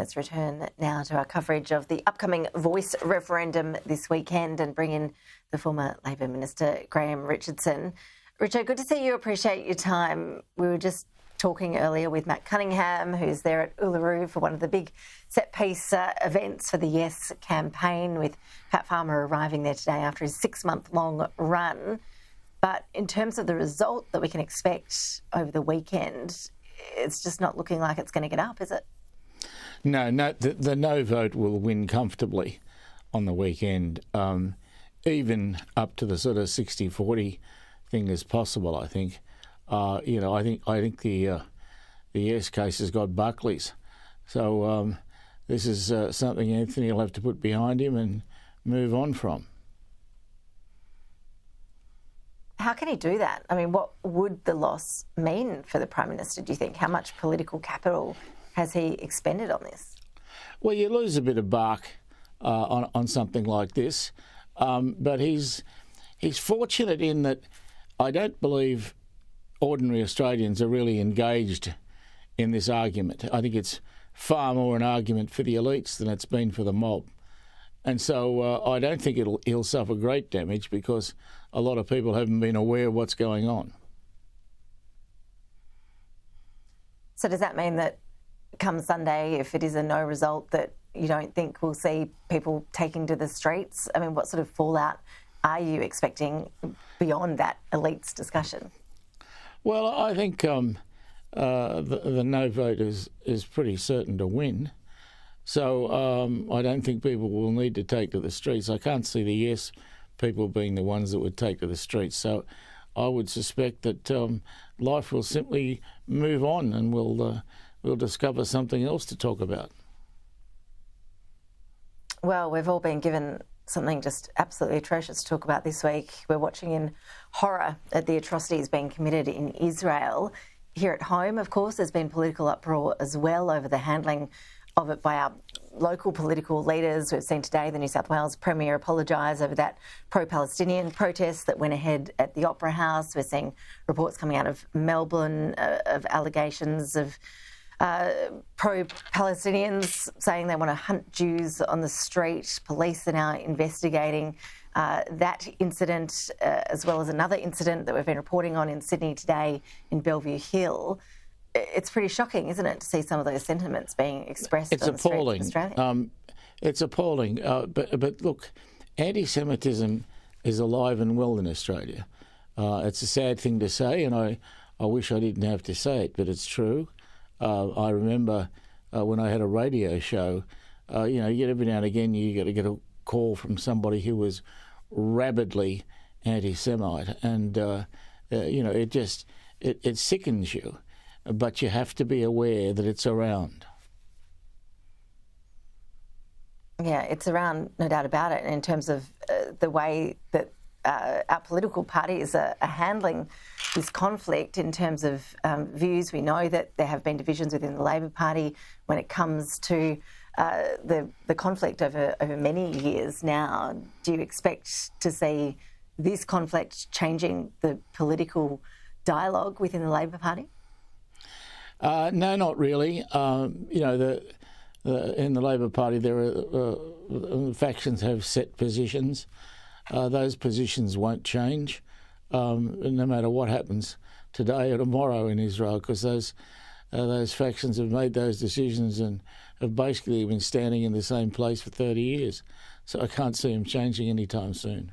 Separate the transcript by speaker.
Speaker 1: Let's return now to our coverage of the upcoming Voice referendum this weekend and bring in the former Labor Minister Graham Richardson. Richard, good to see you. Appreciate your time. We were just talking earlier with Matt Cunningham, who's there at Uluru for one of the big set-piece events for the Yes campaign, with Pat Farmer arriving there today after his 6-month-long run. But in terms of the result that we can expect over the weekend, it's just not looking like it's going to get up, is it?
Speaker 2: No, the no vote will win comfortably on the weekend, even up to the sort of 60-40 thing is possible. I think, I think the Yes case has got Buckley's, so this is something Anthony will have to put behind him and move on from.
Speaker 1: How can he do that? I mean, what would the loss mean for the Prime Minister, do you think? How much political capital has he expended on this?
Speaker 2: Well, you lose a bit of bark on something like this, but he's fortunate in that I don't believe ordinary Australians are really engaged in this argument. I think it's far more an argument for the elites than it's been for the mob. And so I don't think he'll suffer great damage because a lot of people haven't been aware of what's going on.
Speaker 1: So does that mean that come Sunday, if it is a no result, that you don't think we'll see people taking to the streets? I mean, what sort of fallout are you expecting beyond that elites discussion?
Speaker 2: Well, I think the no vote is pretty certain to win. So I don't think people will need to take to the streets. I can't see the Yes people being the ones that would take to the streets. So I would suspect that life will simply move on and we'll discover something else to talk about.
Speaker 1: Well, we've all been given something just absolutely atrocious to talk about this week. We're watching in horror at the atrocities being committed in Israel. Here at home, of course, there's been political uproar as well over the handling of it by our local political leaders. We've seen today the New South Wales Premier apologise over that pro-Palestinian protest that went ahead at the Opera House. We're seeing reports coming out of Melbourne of allegations of pro-Palestinians saying they want to hunt Jews on the street. Police are now investigating that incident, as well as another incident that we've been reporting on in Sydney today in Bellevue Hill. It's pretty shocking, isn't it, to see some of those sentiments being expressed
Speaker 2: it's
Speaker 1: on
Speaker 2: appalling.
Speaker 1: the streets of Australia?
Speaker 2: It's appalling. But look, anti-Semitism is alive and well in Australia. It's a sad thing to say, and I wish I didn't have to say it, but it's true. I remember when I had a radio show, every now and again you got to get a call from somebody who was rabidly anti-Semite, and it sickens you. But you have to be aware that it's around.
Speaker 1: Yeah, it's around, no doubt about it. And in terms of the way that our political parties are handling this conflict in terms of views, we know that there have been divisions within the Labor Party when it comes to the conflict over many years now. Do you expect to see this conflict changing the political dialogue within the Labor Party?
Speaker 2: No, not really. In the Labor Party, there are factions have set positions. Those positions won't change, no matter what happens today or tomorrow in Israel, because those factions have made those decisions and have basically been standing in the same place for 30 years. So I can't see them changing anytime soon.